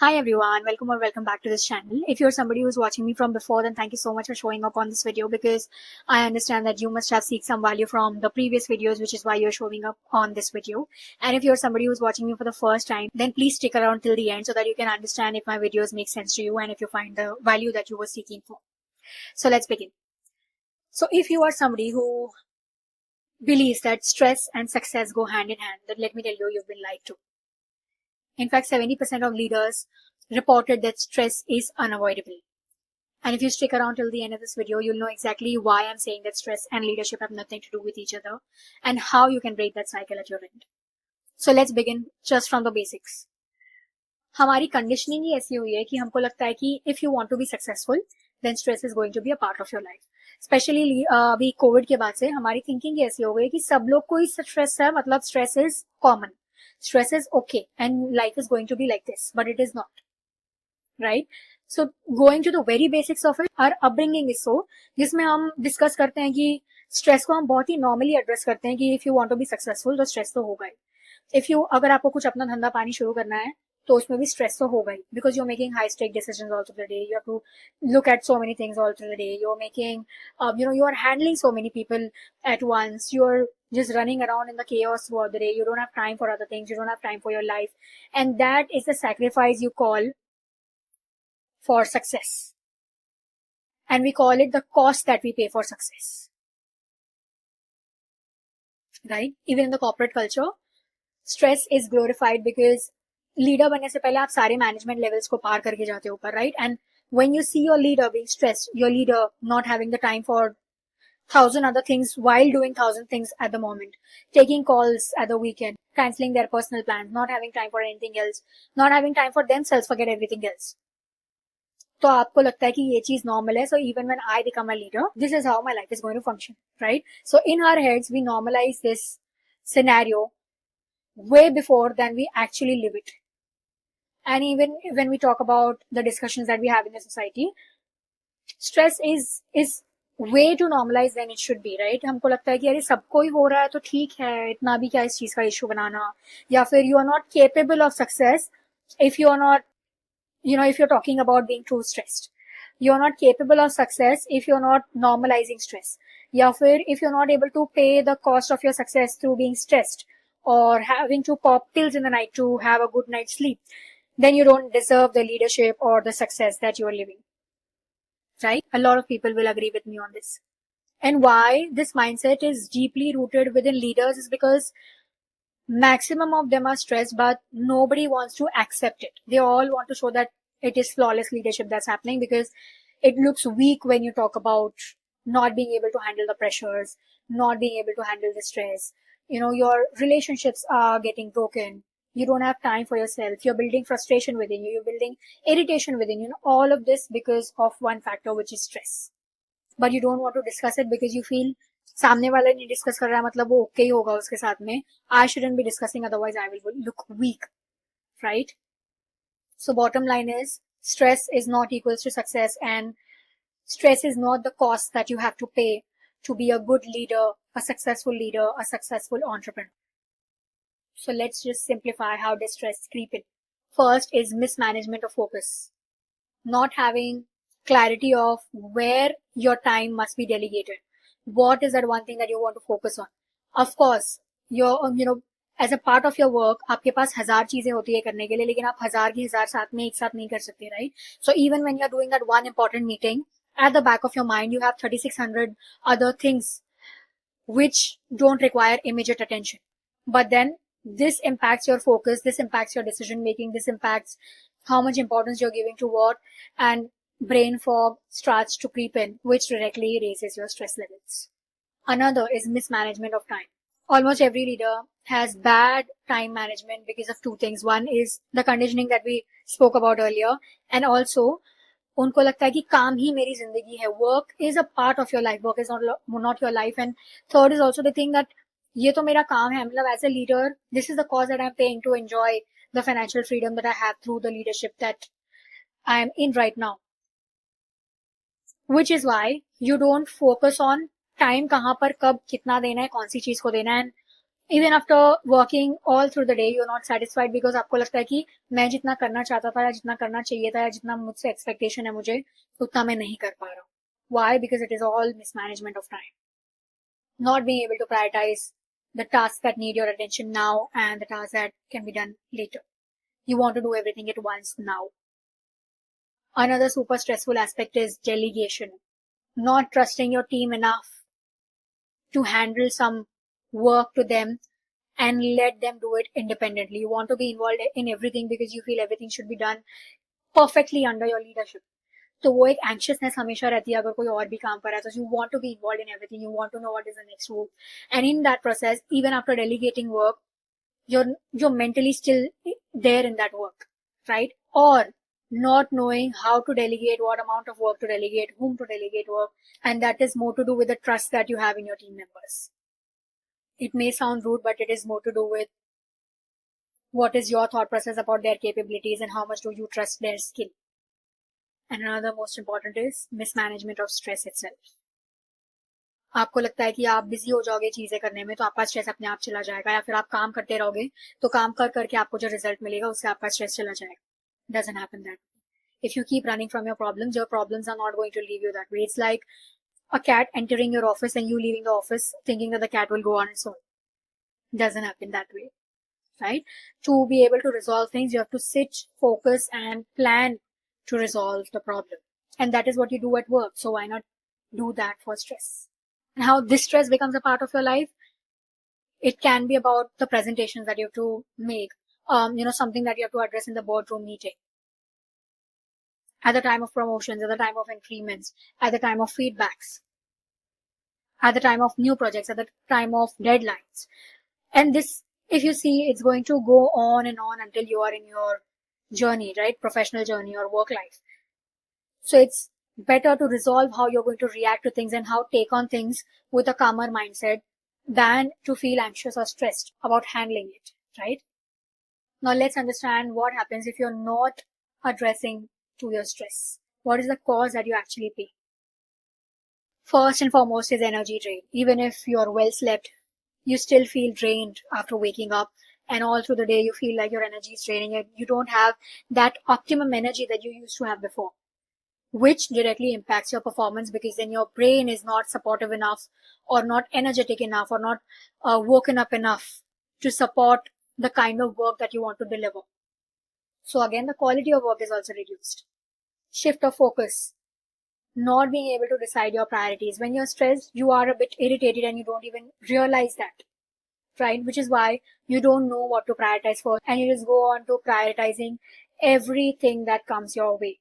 Hi everyone, welcome or welcome back to this channel. If you're somebody who's watching me from before, then thank you so much for showing up on this video because I understand that you must have seeked some value from the previous videos, which is why you're showing up on this video. And if you're somebody who's watching me for the first time, then please stick around till the end so that you can understand if my videos make sense to you and if you find the value that you were seeking for. So let's begin. So if you are somebody who believes that stress and success go hand in hand, then let me tell you, you've been lied to. In fact, 70% of leaders reported that stress is unavoidable. And if you stick around till the end of this video, you'll know exactly why I'm saying that stress and leadership have nothing to do with each other and how you can break that cycle at your end. So let's begin just from the basics. हमारी conditioning ही ऐसी हुई है कि हमको लगता है कि if you want to be successful, then stress is going to be a part of your life. Specially अभी कोविड के बाद से हमारी थिंकिंग ऐसी हो गई कि सब लोग को ही स्ट्रेस है, मतलब stress is common. Stress is okay and life is going to be like this, but it is not, right? So going to the very basics of it, our upbringing is so, जिसमें हम discuss करते हैं कि stress को हम बहुत ही normally address करते हैं कि if you want to be successful तो स्ट्रेस तो होगा ही. अगर आपको कुछ अपना धंधा पानी शुरू करना है तो उसमें भी स्ट्रेस तो होगा ही, because you are making high stake decisions all through the day. You have to look at so many things all through the day. You are making you are handling so many people at once. You are just running around in the chaos throughout the day. You don't have time for other things. You don't have time for your life. And that is the sacrifice you call for success. And we call it the cost that we pay for success. Right? Even in the corporate culture, stress is glorified because leader बनने से पहले आप सारे management levels को पार करके जाते हो ऊपर, right? And when you see your leader being stressed, your leader not having the time for 1,000 other things while doing 1,000 things at the moment, taking calls at the weekend, canceling their personal plans, not having time for anything else, not having time for themselves, forget everything else. तो आपको लगता है कि ये चीज normal है. So even when I become a leader, this is how my life is going to function, right? So in our heads, we normalize this scenario way before than we actually live it. And even when we talk about the discussions that we have in the society, stress is way too normalized than it should be, right? हमको लगता है कि अरे सबको ही हो रहा है तो ठीक है, इतना भी क्या इस चीज का इशू बनाना. या फिर you are not capable of success if you are not, if you're talking about being too stressed. You are not capable of success if you're not normalizing stress. या फिर if you're not able to pay the cost of your success through being stressed or having to pop pills in the night to have a good night's sleep, then you don't deserve the leadership or the success that you are living. Right? A lot of people will agree with me on this. And why this mindset is deeply rooted within leaders is because maximum of them are stressed, but nobody wants to accept it. They all want to show that it is flawless leadership that's happening because it looks weak when you talk about not being able to handle the pressures, not being able to handle the stress. Your relationships are getting broken. You don't have time for yourself. You're building frustration within you. You're building irritation within you. All of this because of one factor, which is stress. But you don't want to discuss it because you feel सामने वाला नहीं discuss कर रहा है, मतलब वो okay ही होगा उसके साथ में. I shouldn't be discussing, otherwise I will look weak, right? So bottom line is, stress is not equals to success, and stress is not the cost that you have to pay to be a good leader, a successful entrepreneur. So let's just simplify how does stress creep in. First is mismanagement of focus. Not having clarity of where your time must be delegated. What is that one thing that you want to focus on? Of course, as a part of your work, आपके पास 1,000 चीजें होती है करने के लिए, लेकिन आप 1,000 की 1,000 साथ में एक साथ नहीं कर सकते, right? So even when you're doing that one important meeting, at the back of your mind, you have 3,600 other things which don't require immediate attention. But then this impacts your focus, this impacts your decision making, this impacts how much importance you're giving to what, and brain fog starts to creep in, which directly raises your stress levels. Another is mismanagement of time. Almost every leader has bad time management because of two things. One is the conditioning that we spoke about earlier, and also उनको लगता है कि काम ही मेरी जिंदगी है. Work is a part of your life. Work is not your life. And third is also the thing that ये तो मेरा काम है, मतलब as a leader, this is the cause that I'm paying to enjoy the financial freedom that I have through the leadership that I am in right now. Which is why you don't focus on time कहाँ पर कब कितना देना है, कौन सी चीज को देना है. And Even after working all through the day, you're not satisfied because आपको लगता है कि मैं जितना करना चाहता था या जितना करना चाहिए था या जितना मुझसे एक्सपेक्टेशन है मुझे उतना मैं नहीं कर पा रहा हूँ. Why? Because it is all mismanagement of time. Not being able to prioritize the tasks that need your attention now and the tasks that can be done later. You want to do everything at once now. Another super stressful aspect is delegation. Not trusting your team enough to handle some work to them and let them do it independently. You want to be involved in everything because you feel everything should be done perfectly under your leadership. तो वो एक anxiousness हमेशा रहती है अगर कोई और भी काम कर रहा है. तो you want to be involve in everything, you want to know what is the next move, and in that process even after delegating work you're mentally still there in that work, right? Or not knowing how to delegate, what amount of work to delegate, whom to delegate work, and that is more to do with the trust that you have in your team members. It may sound rude, but it is more to do with what is your thought process about their capabilities and how much do you trust their skill. And another most important is mismanagement of stress itself. आपको लगता है कि आप busy हो जाओगे चीजें करने में तो आपका स्ट्रेस अपने आप चला जाएगा, या फिर आप काम करते रहोगे तो काम कर करके आपको जो रिजल्ट मिलेगा उससे आपका स्ट्रेस चला जाएगा. Doesn't happen that way. If you keep running from your problems are not going to leave you that way. It's like a cat entering your office and you leaving the office thinking that the cat will go on its own. Doesn't happen that way, right? To be able to resolve things, you have to sit, focus, and plan to resolve the problem. And that is what you do at work. So why not do that for stress? And how this stress becomes a part of your life, it can be about the presentations that you have to make, something that you have to address in the boardroom meeting, at the time of promotions, at the time of increments, at the time of feedbacks, at the time of new projects, at the time of deadlines. And this, if you see, it's going to go on and on until you are in your journey, right? Professional journey or work life. So it's better to resolve how you're going to react to things and how take on things with a calmer mindset than to feel anxious or stressed about handling it, right? Now let's understand what happens if you're not addressing to your stress. What is the cause that you actually pay? First and foremost is energy drain. Even if you're well slept, you still feel drained after waking up, and all through the day you feel like your energy is draining. You don't have that optimum energy that you used to have before, which directly impacts your performance because then your brain is not supportive enough or not energetic enough or not woken up enough to support the kind of work that you want to deliver. So again, the quality of work is also reduced. Shift of focus. Not being able to decide your priorities. When you're stressed, you are a bit irritated and you don't even realize that, right? Which is why you don't know what to prioritize for and you just go on to prioritizing everything that comes your way,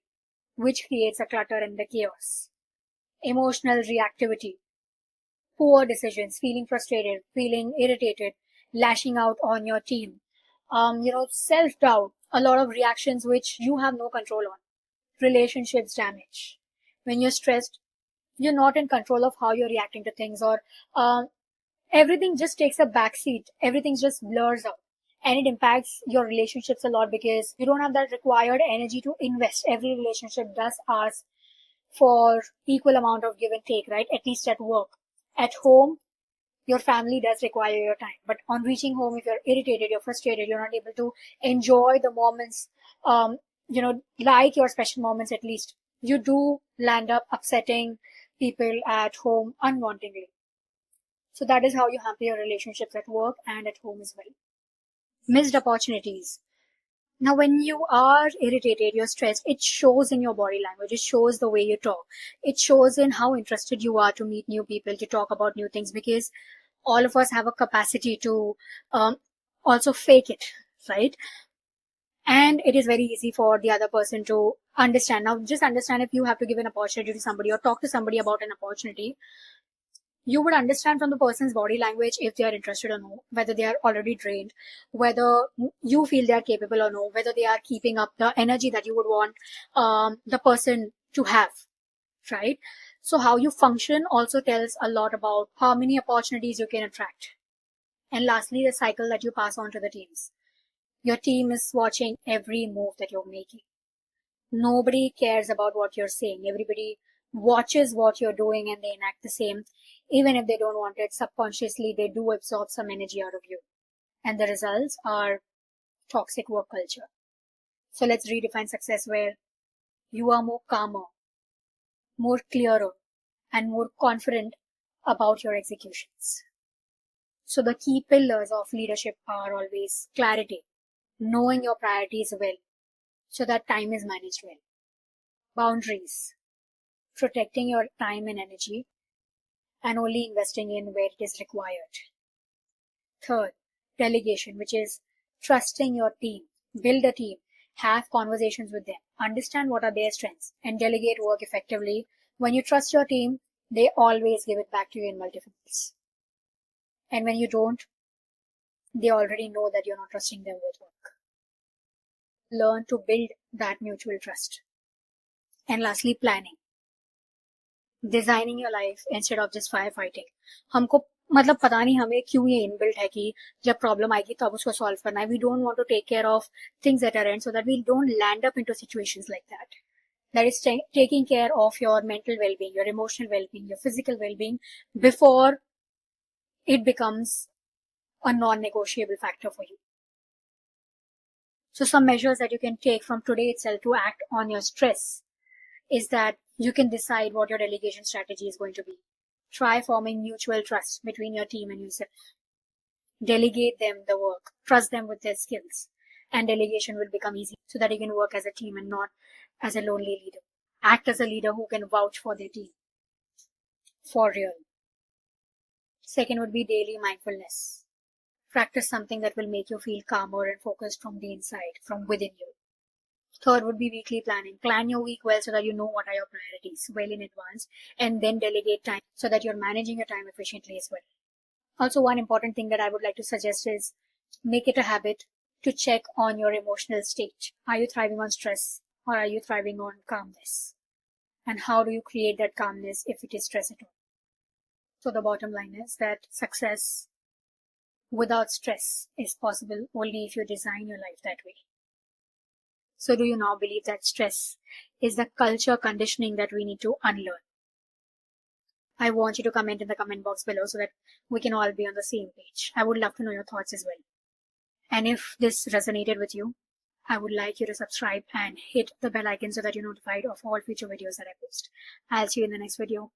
which creates a clutter and the chaos. Emotional reactivity. Poor decisions, feeling frustrated, feeling irritated, lashing out on your team. Self-doubt, a lot of reactions which you have no control on. Relationships damage. When you're stressed, you're not in control of how you're reacting to things, or everything just takes a backseat. Everything just blurs out. And it impacts your relationships a lot because you don't have that required energy to invest. Every relationship does ask for equal amount of give and take, right? At least at work. At home, your family does require your time. But on reaching home, if you're irritated, you're frustrated, you're not able to enjoy the moments, like your special moments at least, you do land up upsetting people at home unwantingly. So that is how you hamper your relationships at work and at home as well. Missed opportunities. Now, when you are irritated, you're stressed, it shows in your body language. It shows the way you talk. It shows in how interested you are to meet new people, to talk about new things, because all of us have a capacity to also fake it, right? And it is very easy for the other person to understand. Now, just understand, if you have to give an opportunity to somebody or talk to somebody about an opportunity, you would understand from the person's body language if they are interested or no, whether they are already drained, whether you feel they are capable or no, whether they are keeping up the energy that you would want the person to have, right? So how you function also tells a lot about how many opportunities you can attract. And lastly, the cycle that you pass on to the teams. Your team is watching every move that you're making. Nobody cares about what you're saying. Everybody watches what you're doing and they enact the same. Even if they don't want it, subconsciously they do absorb some energy out of you. And the results are toxic work culture. So let's redefine success where you are more calmer, more clearer, and more confident about your executions. So the key pillars of leadership are always clarity, knowing your priorities well so that time is managed well, boundaries, protecting your time and energy, and only investing in where it is required. Third, delegation, which is trusting your team, build a team, have conversations with them, understand what are their strengths, and delegate work effectively. When you trust your team, they always give it back to you in multiples. And when you don't, they already know that you're not trusting them with work. Learn to build that mutual trust. And lastly, planning. Designing your life instead of just firefighting. हमको मतलब पता नहीं हमें क्यों ये inbuilt है कि जब प्रॉब्लम आएगी तब उसको सॉल्व करना है. We don't want to take care of things at our end so that we don't land up into situations like that. That is taking care of your mental well-being, your emotional well-being, your physical well-being before it becomes a non-negotiable factor for you. So some measures that you can take from today itself to act on your stress is that you can decide what your delegation strategy is going to be. Try forming mutual trust between your team and yourself. Delegate them the work. Trust them with their skills. And delegation will become easy so that you can work as a team and not as a lonely leader. Act as a leader who can vouch for their team. For real. Second would be daily mindfulness. Practice something that will make you feel calmer and focused from the inside, from within you. Third would be weekly planning. Plan your week well so that you know what are your priorities well in advance, and then delegate time so that you're managing your time efficiently as well. Also, one important thing that I would like to suggest is make it a habit to check on your emotional state. Are you thriving on stress or are you thriving on calmness? And how do you create that calmness if it is stress at all? So the bottom line is that success without stress is possible only if you design your life that way. So do you now believe that stress is the culture conditioning that we need to unlearn? I want you to comment in the comment box below so that we can all be on the same page. I would love to know your thoughts as well. And if this resonated with you, I would like you to subscribe and hit the bell icon so that you're notified of all future videos that I post. I'll see you in the next video.